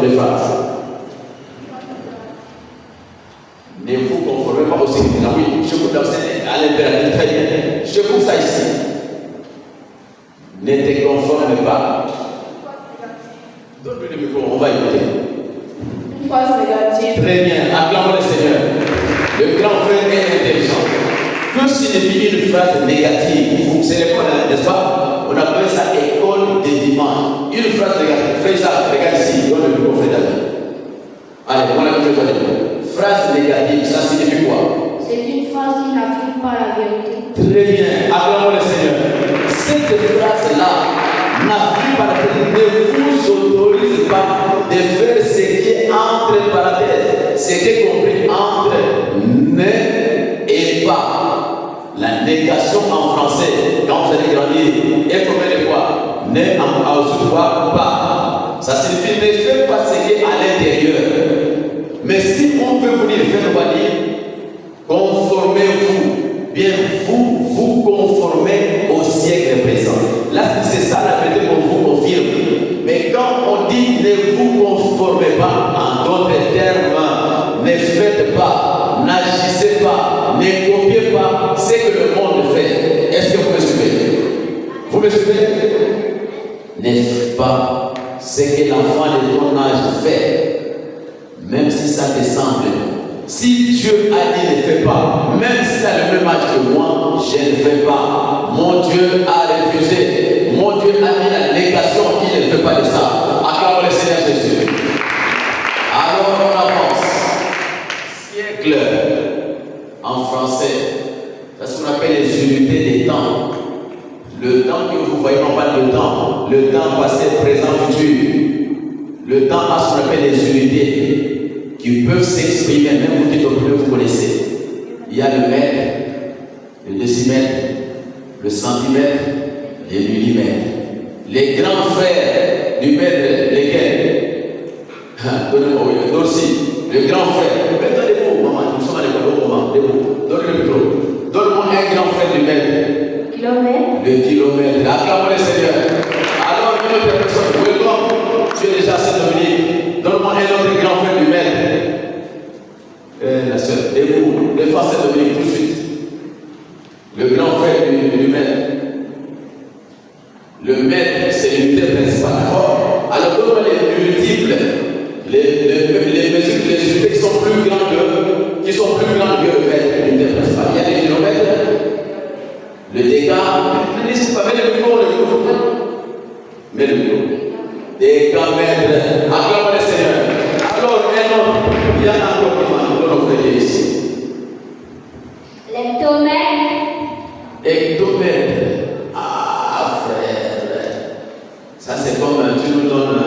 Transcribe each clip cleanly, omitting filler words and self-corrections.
de phrases. Ne vous conformez pas au Seigneur. Oui, je vous donne à l'impératif, très bien. Je coupe ça ici. Ne te conforme pas. Donne-lui le micro, on va écouter. Une phrase négative. Très bien, acclamons le Seigneur. Le grand frère est intelligent. Que signifie une phrase négative? Vous savez quoi, n'est-ce pas? On appelle ça école des dimanches. Une phrase négative. Frère Isaac, regarde ici, donne le micro, frère David. Allez, on a besoin de phrase négative, ça signifie quoi? C'est une phrase qui n'affirme pas la vérité. Très bien, acclamons le Seigneur. Cette phrase-là n'affirme pas la vérité, ne vous autorise pas de faire ce qui est entre parenthèses, ce qui est compris entre ne et pas. La négation en français, quand vous allez grandir, est formée de quoi? Ne en quoi? Pas. Ça signifie ne faites pas ce qui est à l'intérieur. Mais si on veut vous dire, on va dire, conformez-vous. Bien, vous conformez au siècle présent. Là, c'est ça la vérité qu'on vous confirme. Mais quand on dit ne vous conformez pas, en d'autres termes, ne faites pas, n'agissez pas, ne copiez pas ce que le monde fait. Est-ce que vous me suivez? Vous me suivez? Ne pas ce que l'enfant de ton âge fait. Même si ça te semble, si Dieu a dit ne fais pas, même si tu as le même âge que moi, je ne fais pas. Mon Dieu a refusé. Mon Dieu a mis la négation, il ne fait pas de ça. Acclamons le Seigneur Jésus. Alors on avance. Siècle en français, c'est ce qu'on appelle les unités des temps. Le temps que vous voyez, on parle de temps. Le temps passé, présent, futur. Le temps a ce qu'on appelle les unités qui peuvent s'exprimer, même vous qui vous connaissez. Il y a le mètre, le décimètre, le centimètre, les millimètres. Les grands frères du mètre, lesquels? Donnez-moi, oui, aussi. Le grand frère. Mettez les mots, maman, nous sommes à l'école au moment. Donne le micro. Donne-moi un grand frère du mètre. Kilomètre. Le kilomètre. Acclamons le Seigneur. Alors, une autre personne, welcome. Tu es déjà Saint-Dominique. Donne-moi un autre grand frère du mètre. La sœur, debout, défends Saint-Dominique tout de suite. Le grand frère du maître. Le maître, c'est l'unité principale, d'accord? Alors, donne-moi les multiples, les mesures, les unités qui sont plus grandes que le maître, l'unité principale. Il y a les kilomètres, le dégât, n'hésitez pas, mets le micro, mets le micro. Décamètre, acclamons le Seigneur. Alors, maintenant, il y a encore qui m'a ici. L'hectomètre. Hectomètre. Ah, frère. Ça, c'est comme tu nous donnes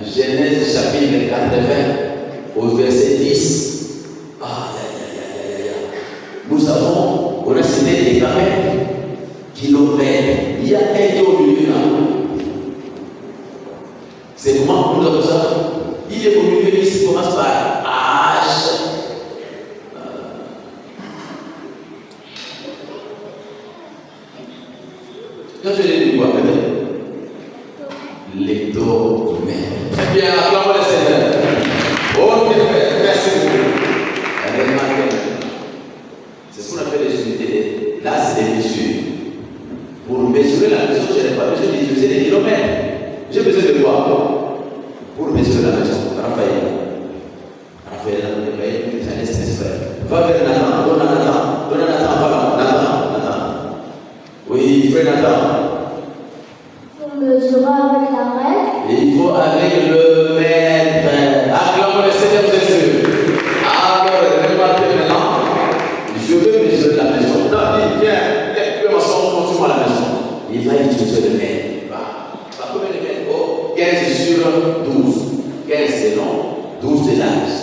Genèse chapitre 80 au verset 10. Ah, nous avons, on a cité des kilomètres, kilomètres. Il y a un qui est au milieu là. C'est comment nous avons ça? Il est au milieu ici, commence par H. Quand je l'ai dit, quoi, peut-être? L'hectomètre. Très bien, acclamons le Seigneur. Ok, merci beaucoup. C'est ce qu'on appelle les unités. Là, c'est des mesures. Pour mesurer la maison, je n'ai pas besoin d'utiliser des kilomètres. J'ai besoin de quoi? Pour mesurer la maison. Raphaël, va vers Nathan, donne à Nathan, Nathan. Oui, frère Nathan. Pour mesurer avec la règle. Il faut avec le maître. Acclamons le Seigneur Jésus. Alors, remarquez maintenant, je veux mesurer la maison. Non, viens, tu peux m'asseoir à la maison. Il va utiliser le maître. Combien de mètres? Oh, 15 sur 12. 15 c'est long, 12 c'est large.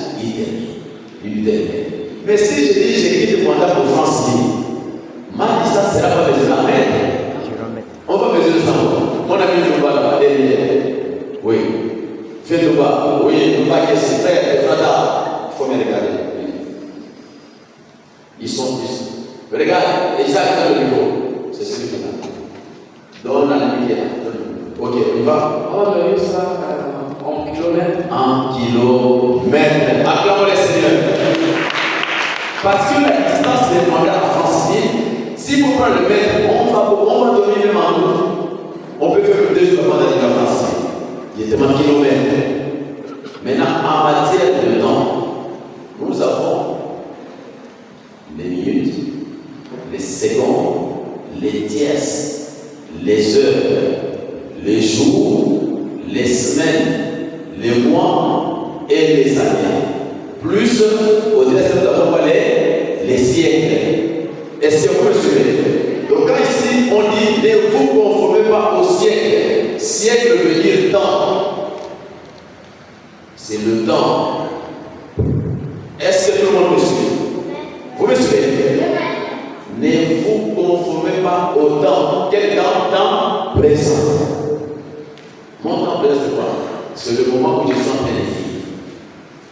Il termine. Mais si je dis j'ai quitté le mandat pour France, ma distance sera pas mesurée en mètres. On va mesurer ça. Mon ami nous va là-bas derrière. Oui. Fais le bas. Oui, le bas qui est si frère, le frère. Il faut me regarder. Ils sont ici. Regarde, Isaac dans le niveau. C'est celui-là. Donne la limite. Ok, on y va. On va donner ça en kilomètres. kilomètres. Acclamons les Seigneurs. Parce que la distance demandée à Francine, si vous prenez le mètre, on va donner le manteau. On peut faire 2 jours avant d'aller à Francine. Il y a tellement de kilomètres. Maintenant, en matière de temps, nous avons les minutes, les secondes, les tierces, les heures, les jours, les semaines, les mois et les années. Plus, au-delà de ça, nous avons les siècles. Est-ce que vous me suivez? Donc, quand ici, on dit ne vous conformez pas au siècle, siècle veut dire temps. C'est le temps. Est-ce que tout le monde me suit? Vous me suivez? Ne vous conformez pas au temps. Quel temps? Temps présent. Mon temps présent, c'est quoi? C'est le moment où je suis en train de vivre.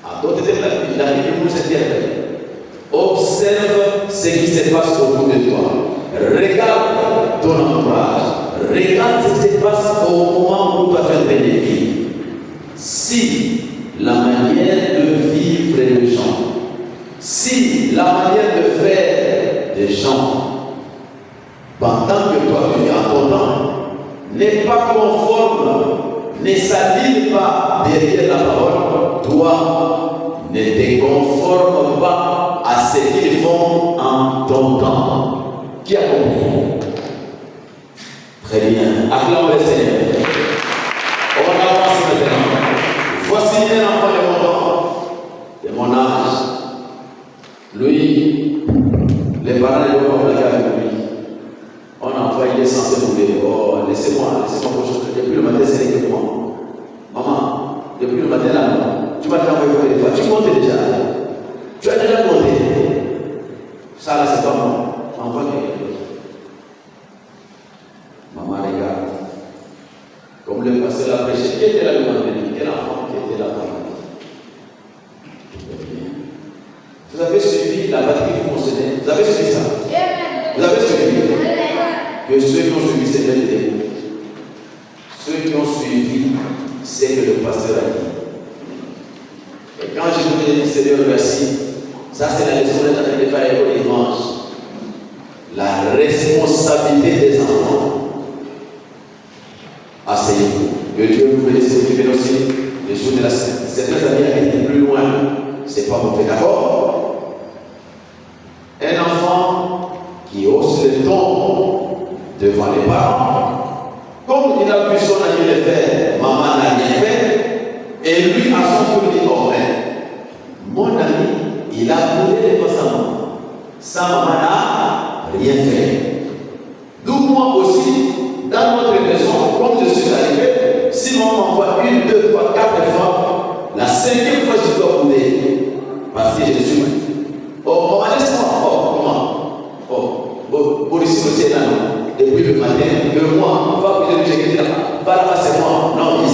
À d'autres termes, la Bible nous interpelle. Observe ce qui se passe autour de toi. Regarde ton entourage. Regarde ce qui se passe au moment où tu es en train de vivre. Si la manière de vivre les gens, si la manière de faire des gens, pendant que toi tu es en ton temps, n'est pas conforme, ne s'aligne pas derrière la parole, toi ne te conforme pas à ce qu'ils font en ton temps. Qui a compris? Très bien. Acclamons le Seigneur. On avance maintenant. Voici un enfant de mon âge. Lui, les parents ne doivent pas plaquer avec lui. On envoie, il est censé mourir. Oh, laissez-moi changer. Depuis le matin, c'est avec moi. Maman, depuis le matin, là, tu m'as envoyé au téléphone. Tu comptes déjà. Tu as déjà compté. Ça, là, c'est pas moi. Envoie quelqu'un d'autre. Maman, regarde. Comme le pasteur l'a prêché, qui était là le vendredi? Quel enfant qui était là le vendredi? Vous avez suivi la batterie qui fonctionnait? Vous avez suivi ça? Vous avez suivi? Que ceux qui ont suivi cette belle. Ceux qui ont suivi ce que le pasteur a dit. Et quand je vous dis Seigneur, merci, ça c'est la leçon de faire au dimanche. La responsabilité des enfants. Asseyez-vous. Que Dieu vous bénisse et vous aussi les jours de la semaine. Certains amis habitent plus loin. C'est pas bon fait, d'accord? Un enfant qui hausse le ton devant les parents, comme il a vu son ami le faire, maman n'a rien fait, et lui à son tour dit, oh mais, mon ami, il a boulé devant sa maman. Sa maman n'a rien fait. D'où moi aussi, dans notre maison, comme je suis arrivé, si maman m'envoie 1, 2, 3, 4 fois, la 5e fois je dois bouler, parce que je suis. Oh, maman, laisse-moi. Oh, comment? Oh, pour ici aussi là, depuis le matin, 2 mois, on va vous dire que j'ai là, va là-bas, c'est moi. Non,